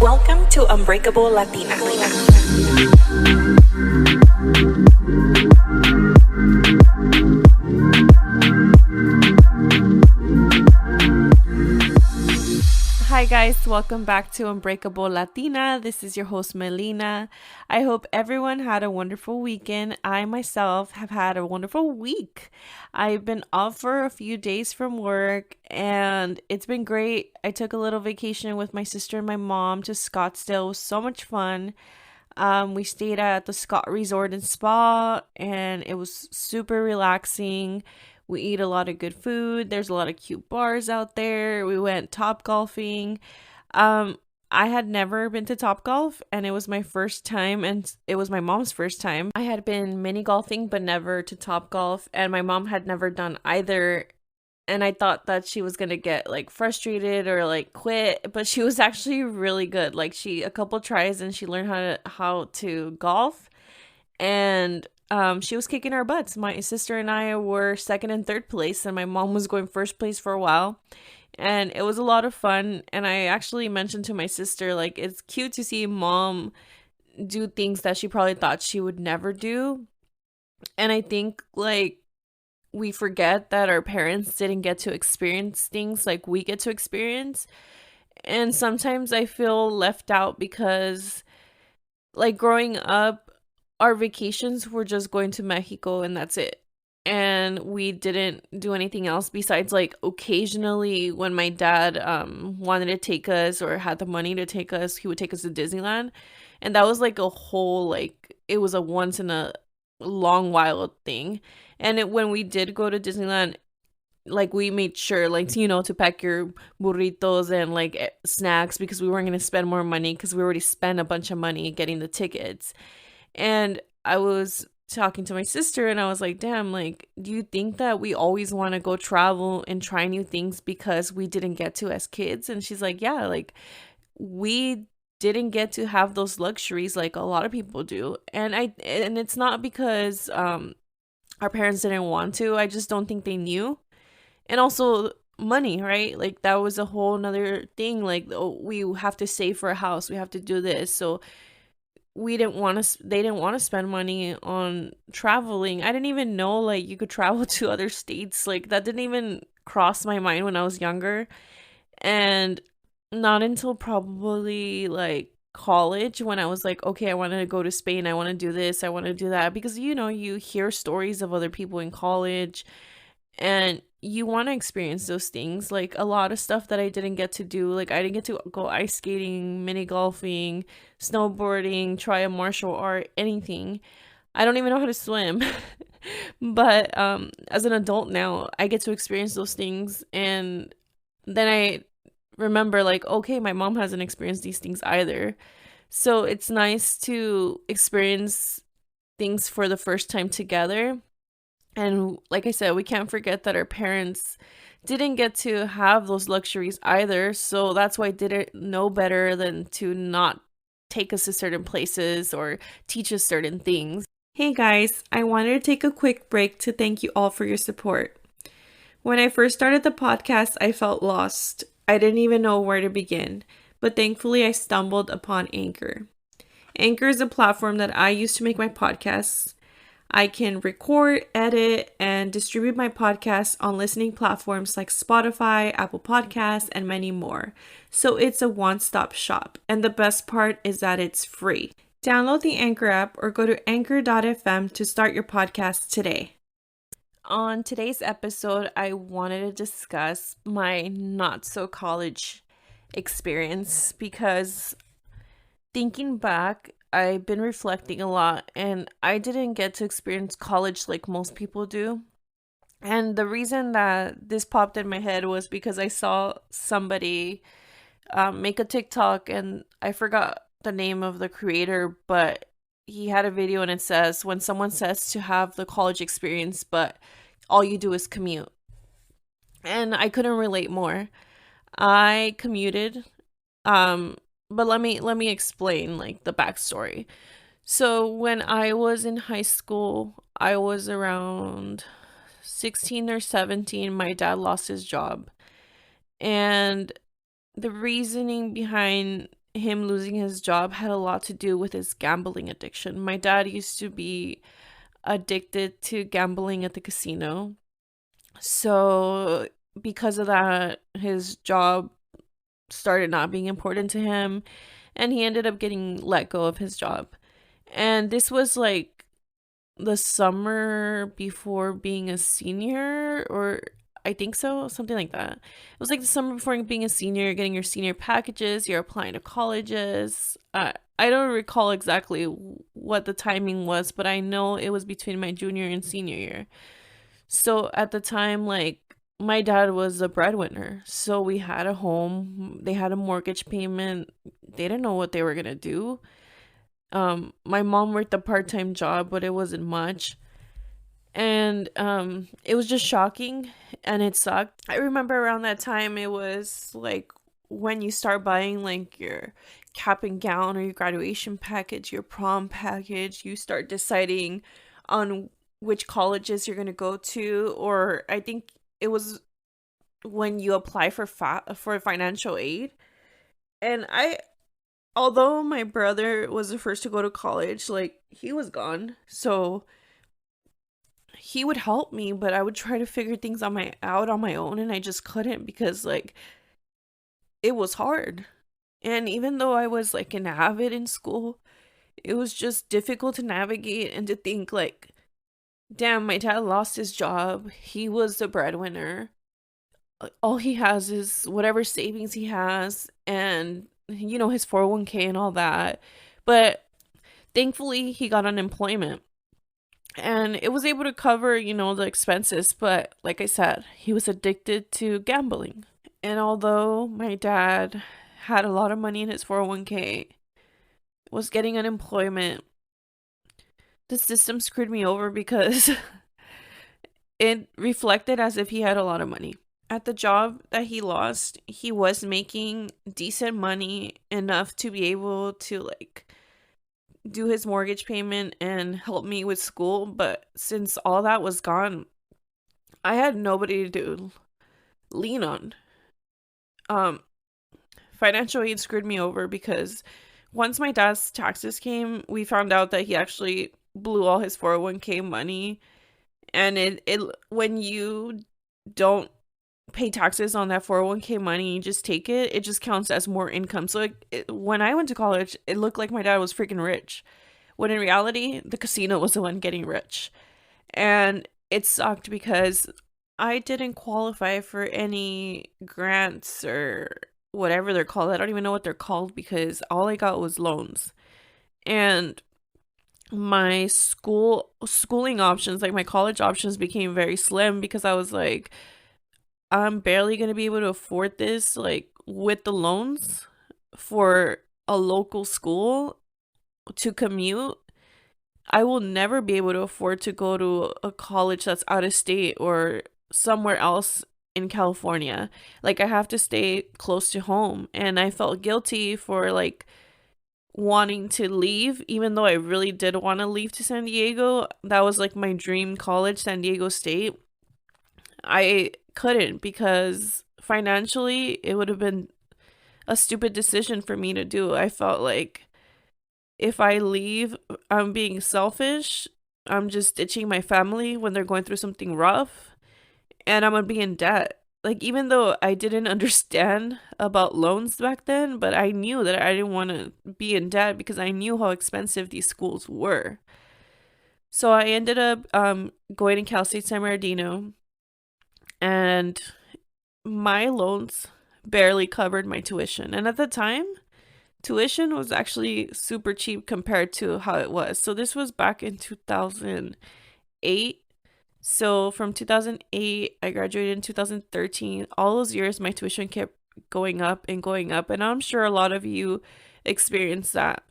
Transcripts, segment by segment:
Welcome to Unbreakable Latina. Hi guys, welcome back to Unbreakable Latina. This is your host Melina. I hope everyone had a wonderful weekend. I myself have had a wonderful week. I've been off for a few days from work and it's been great. I took a little vacation with my sister and my mom to Scottsdale. It was so much fun. We stayed at the Scott Resort and Spa and it was super relaxing. We eat a lot of good food. There's a lot of cute bars out there. We went top golfing. Um, I had never been to top golf and it was my first time and it was my mom's first time. I had been mini golfing but never to top golf and my mom had never done either. And I thought that she was gonna get like frustrated or like quit, but she was actually really good. Like she a couple tries and she learned how to golf and she was kicking our butts. My sister and I were second and third place, and my mom was going first place for a while. And it was a lot of fun. And I actually mentioned to my sister, like, it's cute to see mom do things that she probably thought she would never do. And I think, like, we forget that our parents didn't get to experience things like we get to experience. And sometimes I feel left out because, like, growing up, our vacations were just going to Mexico and that's it. And we didn't do anything else besides like occasionally when my dad wanted to take us or had the money to take us, he would take us to Disneyland. And that was like a whole like it was a once in a long while thing. And when we did go to Disneyland, like we made sure like to pack your burritos and like snacks because we weren't going to spend more money because we already spent a bunch of money getting the tickets. And I was talking to my sister and I was like, damn, like, do you think that we always want to go travel and try new things because we didn't get to as kids? And she's like, yeah, like, we didn't get to have those luxuries like a lot of people do. And it's not because our parents didn't want to. I just don't think they knew. And also money, right? Like that was a whole nother thing. Like, oh, we have to save for a house. We have to do this. So we didn't want to they didn't want to spend money on traveling. I didn't even know like you could travel to other states. Like that didn't even cross my mind when I was younger. And not until probably like college when I was like, okay, I want to go to Spain. I want to do this. I want to do that because you hear stories of other people in college and you want to experience those things. Like a lot of stuff that I didn't get to do, like I didn't get to go ice skating, mini golfing, snowboarding, try a martial art, anything. I don't even know how to swim. But as an adult now, I get to experience those things and then I remember like, okay, my mom hasn't experienced these things either. So it's nice to experience things for the first time together. And like I said, we can't forget that our parents didn't get to have those luxuries either. So that's why I didn't know better than to not take us to certain places or teach us certain things. Hey guys, I wanted to take a quick break to thank you all for your support. When I first started the podcast, I felt lost. I didn't even know where to begin, but thankfully I stumbled upon Anchor. Anchor is a platform that I use to make my podcasts. I can record, edit, and distribute my podcasts on listening platforms like Spotify, Apple Podcasts, and many more. So it's a one-stop shop. And the best part is that it's free. Download the Anchor app or go to anchor.fm to start your podcast today. On today's episode, I wanted to discuss my not-so-college experience because thinking back, I've been reflecting a lot and I didn't get to experience college like most people do. And the reason that this popped in my head was because I saw somebody make a TikTok and I forgot the name of the creator, but he had a video and it says, when someone says to have the college experience, but all you do is commute. And I couldn't relate more. I commuted. But let me explain like the backstory. So when I was in high school, I was around 16 or 17. My dad lost his job. And the reasoning behind him losing his job had a lot to do with his gambling addiction. My dad used to be addicted to gambling at the casino. So, because of that, his job started not being important to him, and he ended up getting let go of his job. And this was like the summer before being a senior, or I think so, something like that. It was like the summer before being a senior, you're getting your senior packages, you're applying to colleges. I don't recall exactly what the timing was, but I know it was between my junior and senior year. So at the time, like, my dad was a breadwinner. So we had a home, they had a mortgage payment. They didn't know what they were gonna do. My mom worked a part-time job, but it wasn't much. And it was just shocking and it sucked. I remember around that time it was like when you start buying like your cap and gown or your graduation package, your prom package, you start deciding on which colleges you're going to go to, or I think it was when you apply for financial aid. And I although my brother was the first to go to college, like he was gone. So he would help me, but I would try to figure things out on my own, and I just couldn't because like it was hard. And even though I was like an avid in school, it was just difficult to navigate and to think like, damn, my dad lost his job. He was the breadwinner. All he has is whatever savings he has and his 401k and all that. But thankfully he got unemployment and it was able to cover, the expenses. But like I said, he was addicted to gambling. And although my dad had a lot of money in his 401k, was getting unemployment, the system screwed me over because it reflected as if he had a lot of money. At the job that he lost, he was making decent money, enough to be able to like do his mortgage payment and help me with school. But since all that was gone, I had nobody to lean on. Um, Financial aid screwed me over because once my dad's taxes came, we found out that he actually blew all his 401k money. And it when you don't pay taxes on that 401k money, you just take it just counts as more income. So when I went to college, it looked like my dad was freaking rich, when in reality the casino was the one getting rich. And it sucked because I didn't qualify for any grants or whatever they're called. I don't even know what they're called because all I got was loans. And my schooling options, like my college options, became very slim because I was like, I'm barely going to be able to afford this, like with the loans for a local school to commute. I will never be able to afford to go to a college that's out of state or somewhere else in California. Like I have to stay close to home. And I felt guilty for like wanting to leave, even though I really did want to leave to San Diego. That was like my dream college, San Diego State. I couldn't because financially it would have been a stupid decision for me to do. I felt like if I leave, I'm being selfish. I'm just ditching my family when they're going through something rough, and I'm gonna be in debt. Like, even though I didn't understand about loans back then, but I knew that I didn't want to be in debt because I knew how expensive these schools were. So I ended up going to Cal State San Bernardino, and my loans barely covered my tuition. And at the time, tuition was actually super cheap compared to how it was. So this was back in 2008. So from 2008, I graduated in 2013. All those years, my tuition kept going up and going up. And I'm sure a lot of you experienced that.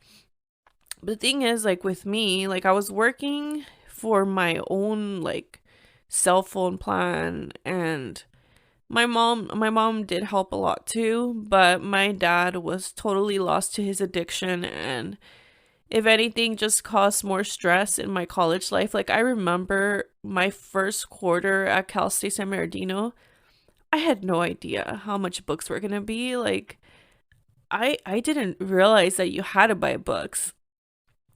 But the thing is, like with me, like I was working for my own like cell phone plan, and my mom did help a lot too, but my dad was totally lost to his addiction, and if anything just caused more stress in my college life. Like I remember my first quarter at Cal State San Bernardino, I had no idea how much books were going to be. Like I didn't realize that you had to buy books.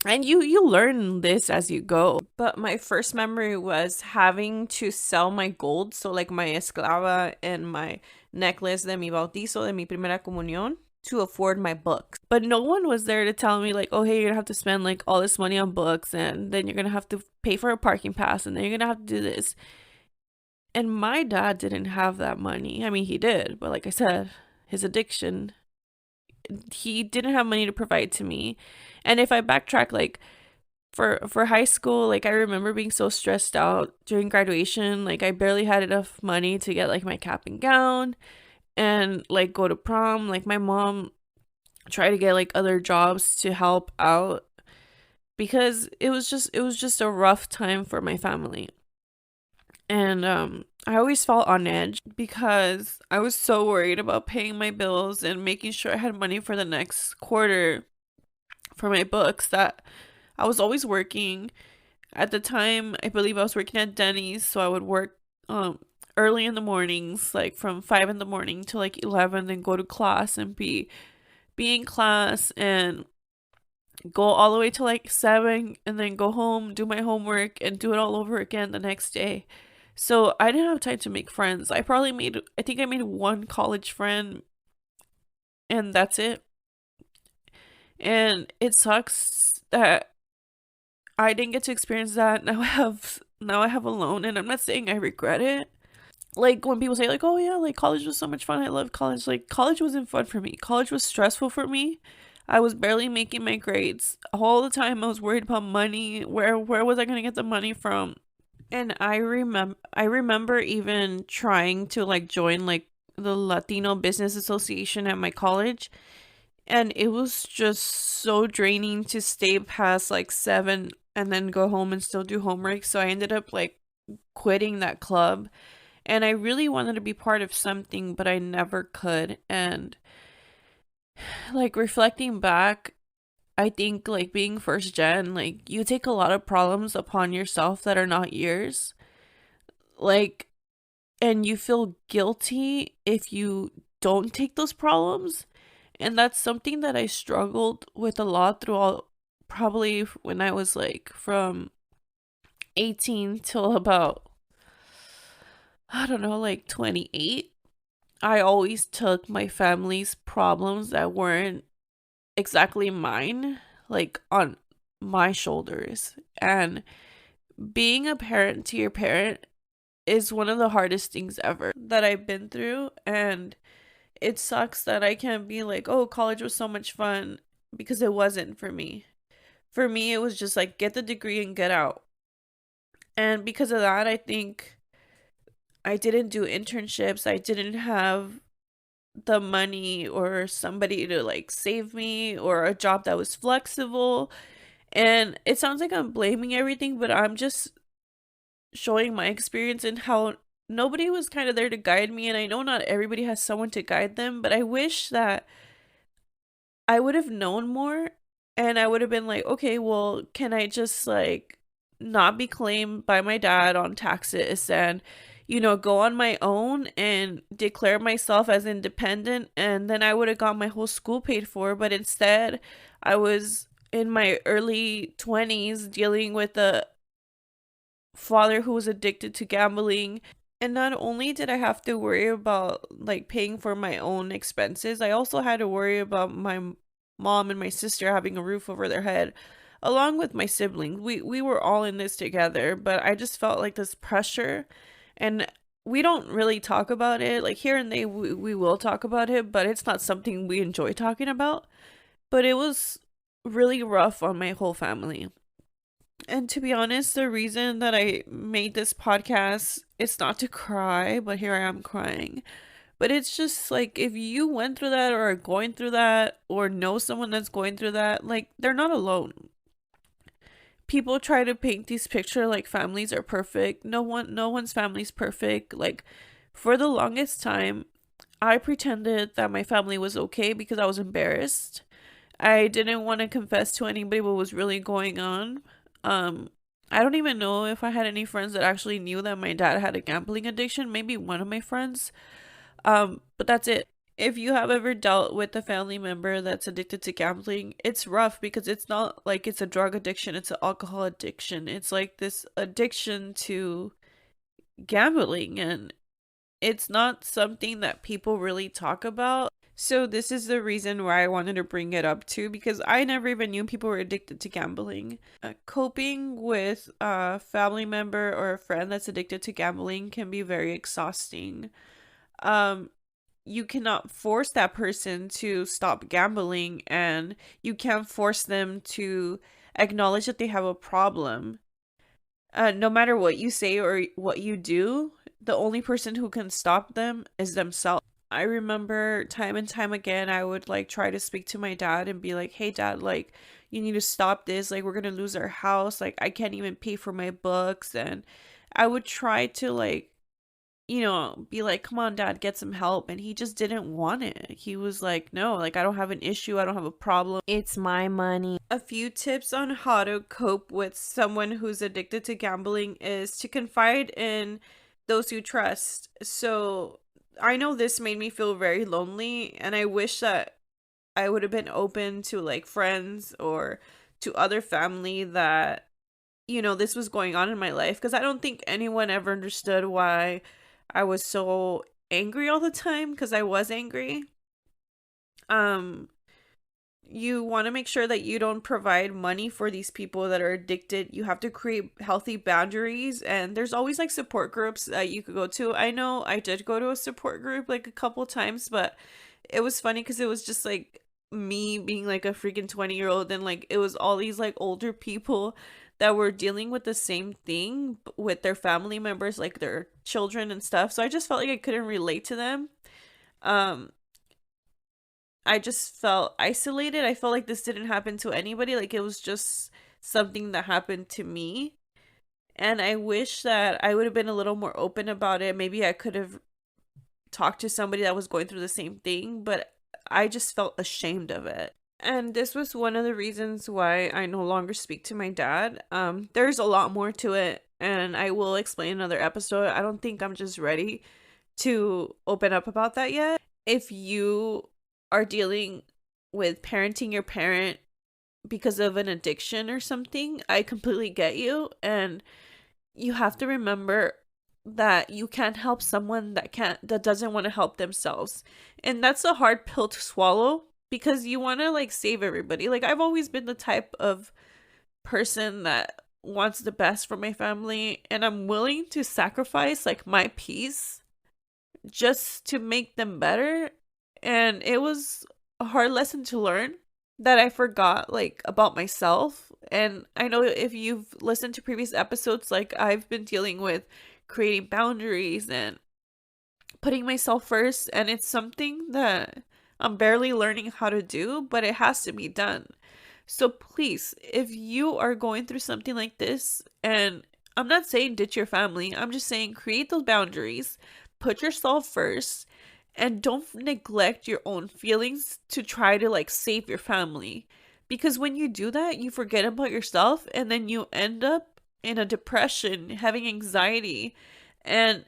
And you learn this as you go. But my first memory was having to sell my gold, so like my esclava and my necklace de mi bautizo, de mi primera comunión, to afford my books. But no one was there to tell me like, oh hey, you're gonna have to spend like all this money on books, and then you're gonna have to pay for a parking pass, and then you're gonna have to do this. And my dad didn't have that money. I mean, he did, but like I said, his addiction, he didn't have money to provide to me. And if I backtrack, like for high school, like I remember being so stressed out during graduation. Like I barely had enough money to get like my cap and gown and like go to prom. Like my mom tried to get like other jobs to help out because it was just a rough time for my family. And I always felt on edge because I was so worried about paying my bills and making sure I had money for the next quarter for my books, that I was always working. At the time, I believe I was working at Denny's, so I would work early in the mornings, like from 5 in the morning to like 11, and go to class and be in class and go all the way to like 7, and then go home, do my homework, and do it all over again the next day. So I didn't have time to make friends. I think I made one college friend, and that's it. And it sucks that I didn't get to experience that. Now I have a loan, and I'm not saying I regret it. Like when people say like, "Oh yeah, like college was so much fun. I love college." Like college wasn't fun for me. College was stressful for me. I was barely making my grades. All the time I was worried about money. Where was I going to get the money from? And I remember even trying to like join like the Latino Business Association at my college, and it was just so draining to stay past like 7 and then go home and still do homework. So I ended up like quitting that club. And I really wanted to be part of something, but I never could. And like reflecting back, I think like being first gen, like you take a lot of problems upon yourself that are not yours. Like, and you feel guilty if you don't take those problems. And that's something that I struggled with a lot throughout, probably when I was like from 18 till about, I don't know, like 28. I always took my family's problems that weren't exactly mine, like on my shoulders. And being a parent to your parent is one of the hardest things ever that I've been through. And it sucks that I can't be like, oh, college was so much fun, because it wasn't for me. For me, it was just like get the degree and get out. And because of that, I think I didn't do internships. I didn't have the money or somebody to like save me, or a job that was flexible. And it sounds like I'm blaming everything, but I'm just showing my experience and how nobody was kind of there to guide me. And I know not everybody has someone to guide them, but I wish that I would have known more, and I would have been like, okay, well, can I just like not be claimed by my dad on taxes, and go on my own and declare myself as independent, and then I would have got my whole school paid for. But instead, I was in my early 20s dealing with a father who was addicted to gambling. And not only did I have to worry about like paying for my own expenses, I also had to worry about my mom and my sister having a roof over their head, along with my siblings. We were all in this together, but I just felt like this pressure, and we don't really talk about it. Like here and there, we will talk about it, but it's not something we enjoy talking about. But it was really rough on my whole family. And to be honest, the reason that I made this podcast, it's not to cry, but here I am crying. But it's just like if you went through that, or are going through that, or know someone that's going through that, like they're not alone. People try to paint these picture like families are perfect. No one's family's perfect. Like for the longest time, I pretended that my family was okay because I was embarrassed. I didn't want to confess to anybody what was really going on. Um, I don't even know if I had any friends that actually knew that my dad had a gambling addiction. Maybe one of my friends. But that's it. If you have ever dealt with a family member that's addicted to gambling, it's rough because it's not like it's a drug addiction, it's an alcohol addiction. It's like this addiction to gambling, and it's not something that people really talk about. So this is the reason why I wanted to bring it up too, because I never even knew people were addicted to gambling. Coping with a family member or a friend that's addicted to gambling can be very exhausting. Um, you cannot force that person to stop gambling, and you can't force them to acknowledge that they have a problem. No matter what you say or what you do, the only person who can stop them is themselves. I remember time and time again, I would like try to speak to my dad and be like, hey, dad, like, you need to stop this. Like, we're going to lose our house. Like, I can't even pay for my books. And I would try to, like, be like, come on, dad, get some help. And he just didn't want it. He was like, no, like, I don't have an issue. I don't have a problem. It's my money. A few tips on how to cope with someone who's addicted to gambling is to confide in those you trust. So I know this made me feel very lonely, and I wish that I would have been open to like friends or to other family that, this was going on in my life, because I don't think anyone ever understood why I was so angry all the time, because I was angry. Um, you want to make sure that you don't provide money for these people that are addicted. You have to create healthy boundaries, and there's always like support groups that you could go to. I know I did go to a support group like a couple times, but it was funny because it was just like me being like a freaking 20-year-old, and like it was all these like older people that were dealing with the same thing with their family members, like their children and stuff. So I just felt like I couldn't relate to them. Um I just felt isolated. I felt like this didn't happen to anybody. Like it was just something that happened to me. And I wish that I would have been a little more open about it. Maybe I could have talked to somebody that was going through the same thing, but I just felt ashamed of it. And this was one of the reasons why I no longer speak to my dad. There's a lot more to it, and I will explain another episode. I don't think I'm just ready to open up about that yet. If you are dealing with parenting your parent because of an addiction or something, I completely get you. And you have to remember that you can't help someone that doesn't want to help themselves. And that's a hard pill to swallow, because you want to like save everybody. Like I've always been the type of person that wants the best for my family, and I'm willing to sacrifice like my peace just to make them better. And it was a hard lesson to learn that I forgot like about myself. And I know if you've listened to previous episodes, like I've been dealing with creating boundaries and putting myself first, and it's something that I'm barely learning how to do, but it has to be done. So please, if you are going through something like this, and I'm not saying ditch your family, I'm just saying create those boundaries, put yourself first, and don't neglect your own feelings to try to like save your family. Because when you do that, you forget about yourself, and then you end up in a depression, having anxiety, and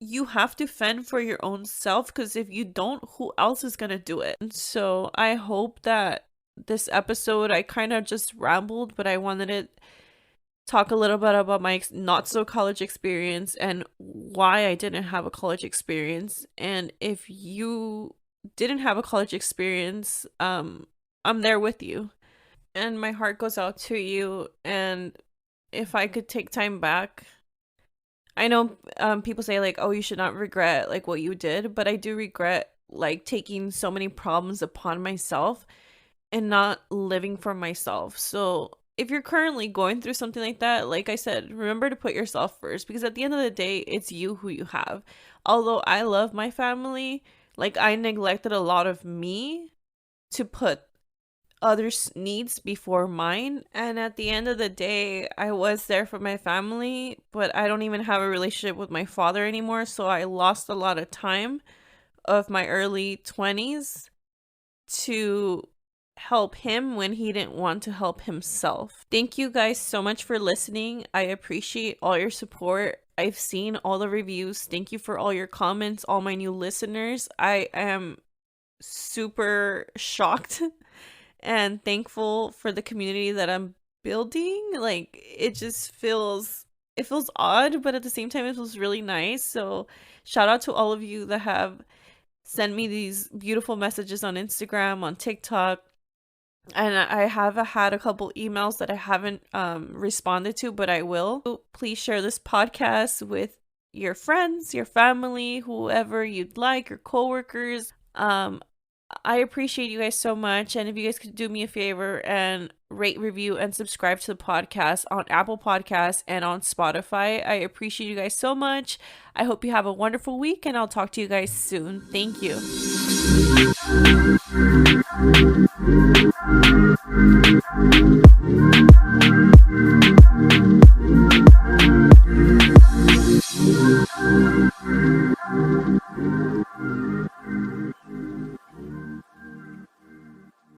you have to fend for your own self, because if you don't, who else is gonna do it? And so I hope that this episode, I kind of just rambled, but I wanted to talk a little bit about my not so college experience and why I didn't have a college experience. And if you didn't have a college experience, I'm there with you, and my heart goes out to you. And if I could take time back, I know people say like, oh, you should not regret like what you did, but I do regret like taking so many problems upon myself and not living for myself. So if you're currently going through something like that, like I said, remember to put yourself first, because at the end of the day, it's you who you have. Although I love my family, like I neglected a lot of me to put others' needs before mine. And at the end of the day, I was there for my family, but I don't even have a relationship with my father anymore. So I lost a lot of time of my early 20s to help him when he didn't want to help himself. Thank you guys so much for listening. I appreciate all your support. I've seen all the reviews. Thank you for all your comments, all my new listeners. I am super shocked and thankful for the community that I'm building. Like it feels odd, but at the same time it feels really nice. So shout out to all of you that have sent me these beautiful messages on Instagram, on TikTok. And I have had a couple emails that I haven't responded to, but I will. So please share this podcast with your friends, your family, whoever you'd like, your coworkers. I appreciate you guys so much. And if you guys could do me a favor and rate, review, and subscribe to the podcast on Apple Podcasts and on Spotify, I appreciate you guys so much. I hope you have a wonderful week, and I'll talk to you guys soon. Thank you.